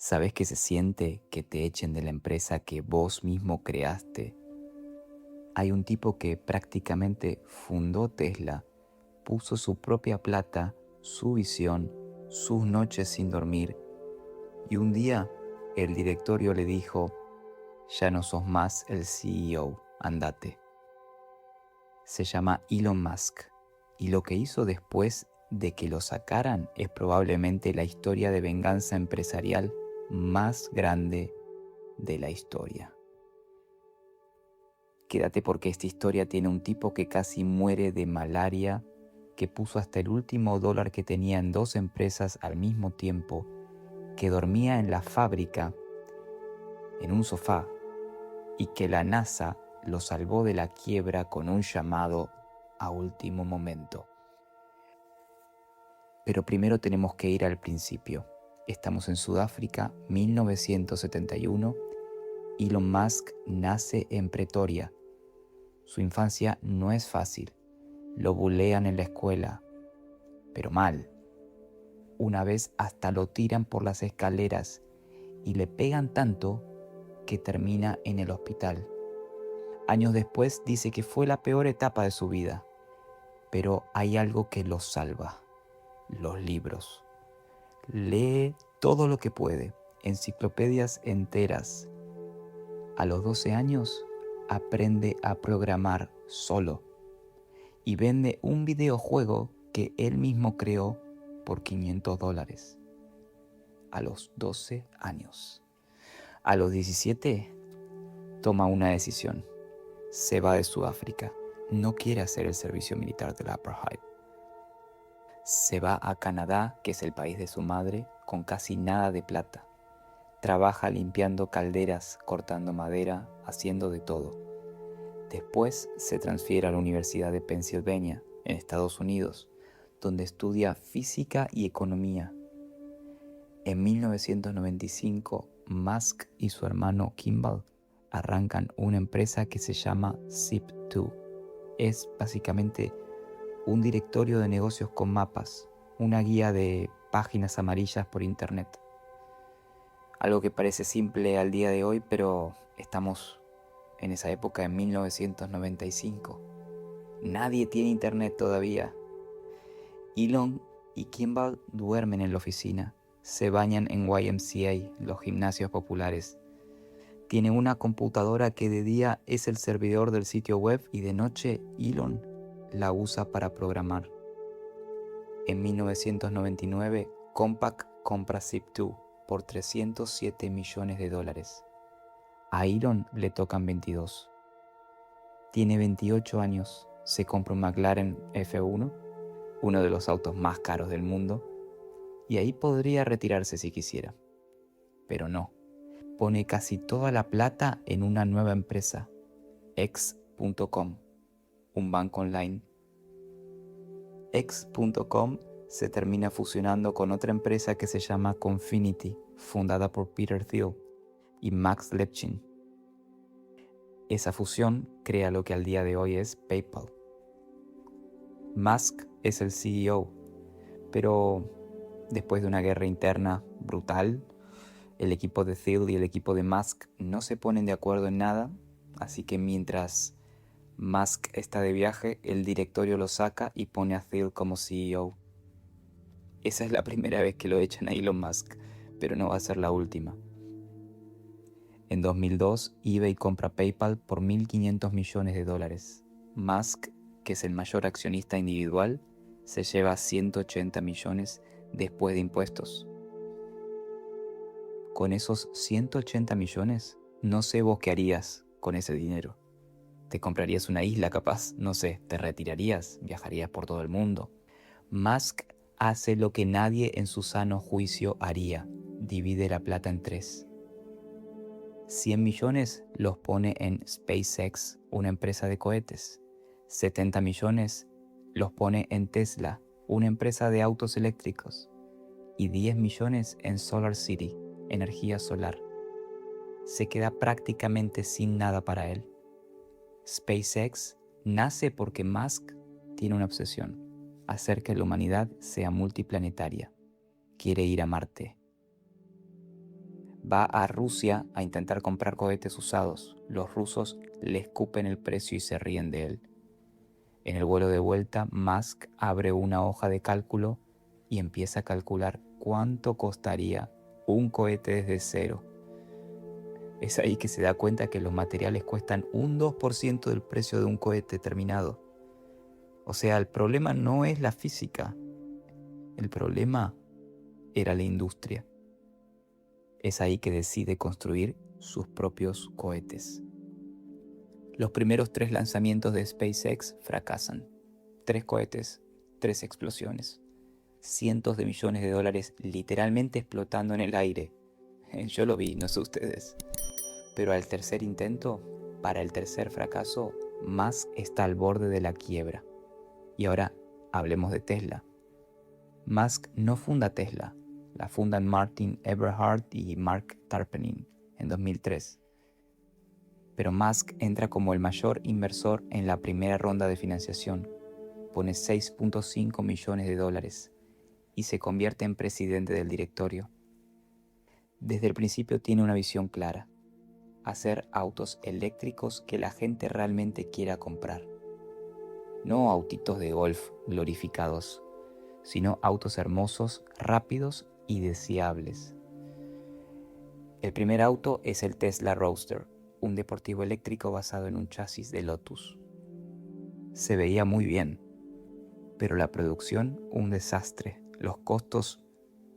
¿Sabes qué se siente que te echen de la empresa que vos mismo creaste? Hay un tipo que prácticamente fundó Tesla, puso su propia plata, su visión, sus noches sin dormir, y un día el directorio le dijo: ya no sos más el CEO, andate. Se llama Elon Musk, y lo que hizo después de que lo sacaran es probablemente la historia de venganza empresarial más grande de la historia. Quédate porque esta historia tiene un tipo que casi muere de malaria, que puso hasta el último dólar que tenía en 2 empresas al mismo tiempo, que dormía en la fábrica, en un sofá, y que la NASA lo salvó de la quiebra con un llamado a último momento. Pero primero tenemos que ir al principio. Estamos en Sudáfrica, 1971. Elon Musk nace en Pretoria. Su infancia no es fácil. Lo bulean en la escuela, pero mal. Una vez hasta lo tiran por las escaleras y le pegan tanto que termina en el hospital. Años después dice que fue la peor etapa de su vida, pero hay algo que lo salva: los libros. Lee todo lo que puede, enciclopedias enteras. A los 12 años aprende a programar solo y vende un videojuego que él mismo creó por $500. A los 12 años. A los 17 toma una decisión. Se va de Sudáfrica. No quiere hacer el servicio militar del apartheid. Se va a Canadá, que es el país de su madre, con casi nada de plata. Trabaja limpiando calderas, cortando madera, haciendo de todo. Después se transfiere a la Universidad de Pennsylvania, en Estados Unidos, donde estudia física y economía. En 1995, Musk y su hermano Kimball arrancan una empresa que se llama Zip2. Es básicamente un directorio de negocios con mapas, una guía de páginas amarillas por internet. Algo que parece simple al día de hoy, pero estamos en esa época, en 1995. Nadie tiene internet todavía. Elon y Kimball duermen en la oficina, se bañan en YMCA, los gimnasios populares. Tiene una computadora que de día es el servidor del sitio web y de noche Elon la usa para programar. En 1999, Compaq compra Zip2 por $307 millones. A Elon le tocan 22. Tiene 28 años, se compra un McLaren F1, uno de los autos más caros del mundo, y ahí podría retirarse si quisiera. Pero no, pone casi toda la plata en una nueva empresa, X.com, un banco online. X.com se termina fusionando con otra empresa que se llama Confinity, fundada por Peter Thiel y Max Levchin. Esa fusión crea lo que al día de hoy es PayPal. Musk es el CEO, pero después de una guerra interna brutal, el equipo de Thiel y el equipo de Musk no se ponen de acuerdo en nada, así que mientras Musk está de viaje, el directorio lo saca y pone a Thiel como CEO. Esa es la primera vez que lo echan a Elon Musk, pero no va a ser la última. En 2002, eBay compra PayPal por $1.500 millones. Musk, que es el mayor accionista individual, se lleva 180 millones después de impuestos. Con esos 180 millones, no sé vos qué harías con ese dinero. ¿Te comprarías una isla capaz? No sé, ¿te retirarías? ¿Viajarías por todo el mundo? Musk hace lo que nadie en su sano juicio haría: divide la plata en 3. 100 millones los pone en SpaceX, una empresa de cohetes. 70 millones los pone en Tesla, una empresa de autos eléctricos. Y 10 millones en SolarCity, energía solar. Se queda prácticamente sin nada para él. SpaceX nace porque Musk tiene una obsesión: hacer que la humanidad sea multiplanetaria. Quiere ir a Marte. Va a Rusia a intentar comprar cohetes usados. Los rusos le escupen el precio y se ríen de él. En el vuelo de vuelta, Musk abre una hoja de cálculo y empieza a calcular cuánto costaría un cohete desde cero. Es ahí que se da cuenta que los materiales cuestan un 2% del precio de un cohete terminado. O sea, el problema no es la física, el problema era la industria. Es ahí que decide construir sus propios cohetes. Los primeros 3 lanzamientos de SpaceX fracasan. 3 cohetes, 3 explosiones. Cientos de millones de dólares literalmente explotando en el aire. Yo lo vi, no sé ustedes. Pero al tercer intento, para el tercer fracaso, Musk está al borde de la quiebra. Y ahora hablemos de Tesla. Musk no funda Tesla, la fundan Martin Eberhard y Mark Tarpenning en 2003. Pero Musk entra como el mayor inversor en la primera ronda de financiación, pone 6.5 millones de dólares y se convierte en presidente del directorio. Desde el principio tiene una visión clara: hacer autos eléctricos que la gente realmente quiera comprar. No autitos de golf glorificados, sino autos hermosos, rápidos y deseables. El primer auto es el Tesla Roadster, un deportivo eléctrico basado en un chasis de Lotus. Se veía muy bien, pero la producción un desastre. Los costos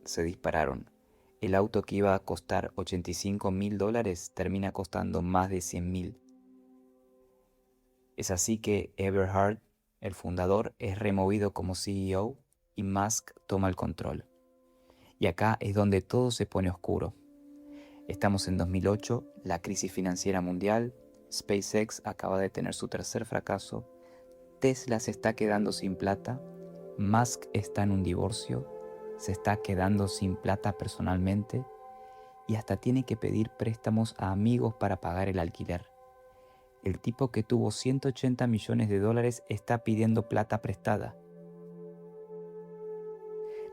se dispararon. El auto que iba a costar $85.000 termina costando más de $100.000. Es así que Eberhard, el fundador, es removido como CEO y Musk toma el control. Y acá es donde todo se pone oscuro. Estamos en 2008, la crisis financiera mundial, SpaceX acaba de tener su tercer fracaso, Tesla se está quedando sin plata, Musk está en un divorcio, se está quedando sin plata personalmente y hasta tiene que pedir préstamos a amigos para pagar el alquiler. El tipo que tuvo 180 millones de dólares está pidiendo plata prestada.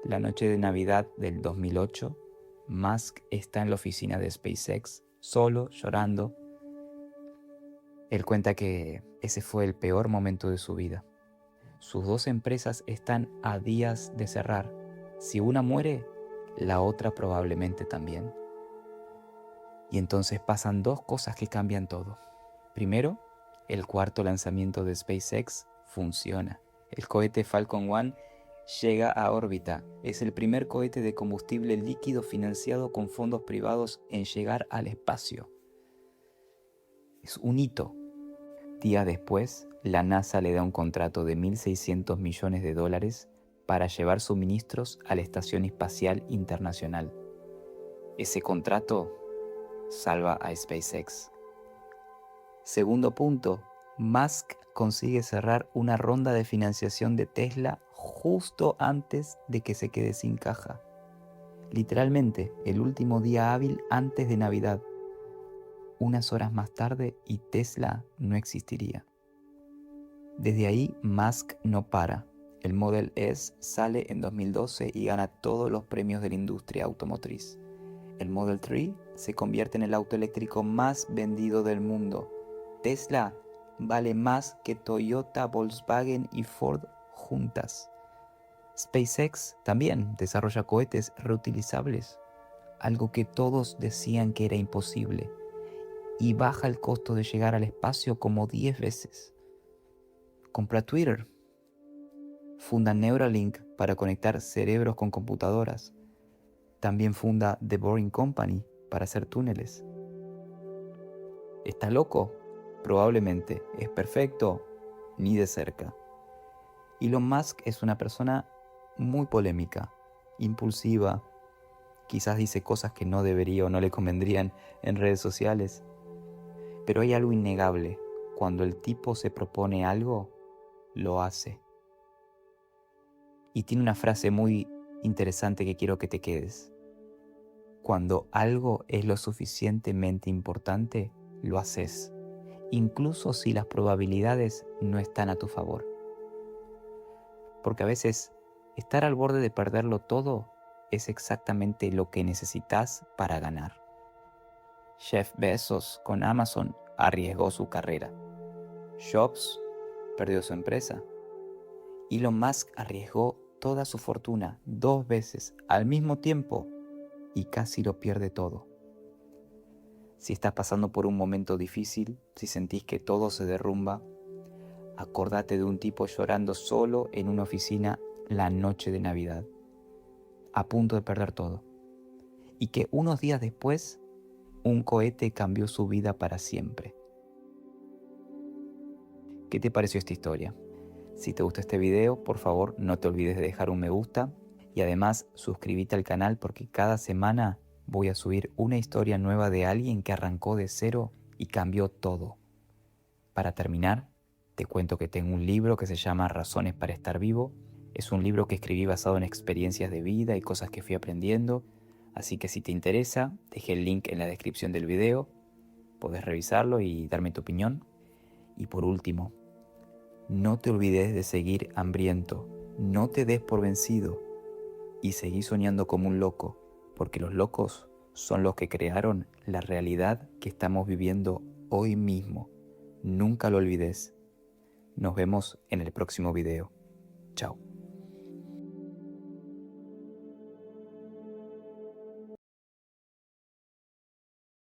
La noche de Navidad del 2008, Musk está en la oficina de SpaceX, solo, llorando. Él cuenta que ese fue el peor momento de su vida. Sus 2 empresas están a días de cerrar. Si una muere, la otra probablemente también. Y entonces pasan 2 cosas que cambian todo. Primero, el cuarto lanzamiento de SpaceX funciona. El cohete Falcon 1 llega a órbita. Es el primer cohete de combustible líquido financiado con fondos privados en llegar al espacio. Es un hito. Días después, la NASA le da un contrato de $1.600 millones para llevar suministros a la Estación Espacial Internacional. Ese contrato salva a SpaceX. Segundo punto, Musk consigue cerrar una ronda de financiación de Tesla justo antes de que se quede sin caja. Literalmente, el último día hábil antes de Navidad. Unas horas más tarde y Tesla no existiría. Desde ahí, Musk no para. El Model S sale en 2012 y gana todos los premios de la industria automotriz. El Model 3 se convierte en el auto eléctrico más vendido del mundo. Tesla vale más que Toyota, Volkswagen y Ford juntas. SpaceX también desarrolla cohetes reutilizables, algo que todos decían que era imposible, y baja el costo de llegar al espacio como 10 veces. Compra Twitter, funda Neuralink para conectar cerebros con computadoras. También funda The Boring Company para hacer túneles. ¿Está loco? Probablemente. ¿Es perfecto? Ni de cerca. Elon Musk es una persona muy polémica, impulsiva, quizás dice cosas que no debería o no le convendrían en redes sociales. Pero hay algo innegable: cuando el tipo se propone algo, lo hace. Y tiene una frase muy interesante que quiero que te quedes. Cuando algo es lo suficientemente importante, lo haces, incluso si las probabilidades no están a tu favor. Porque a veces estar al borde de perderlo todo es exactamente lo que necesitas para ganar. Jeff Bezos con Amazon arriesgó su carrera. Jobs perdió su empresa. Elon Musk arriesgó toda su fortuna 2 veces al mismo tiempo y casi lo pierde todo. Si estás pasando por un momento difícil, si sentís que todo se derrumba, acordate de un tipo llorando solo en una oficina la noche de Navidad, a punto de perder todo, y que unos días después un cohete cambió su vida para siempre. ¿Qué te pareció esta historia? Si te gustó este video, por favor no te olvides de dejar un me gusta y además suscríbete al canal porque cada semana voy a subir una historia nueva de alguien que arrancó de cero y cambió todo. Para terminar, te cuento que tengo un libro que se llama Razones para estar vivo. Es un libro que escribí basado en experiencias de vida y cosas que fui aprendiendo. Así que si te interesa, dejé el link en la descripción del video. Podés revisarlo y darme tu opinión. Y por último, no te olvides de seguir hambriento. No te des por vencido. Y seguí soñando como un loco, porque los locos son los que crearon la realidad que estamos viviendo hoy mismo. Nunca lo olvides. Nos vemos en el próximo video. Chao.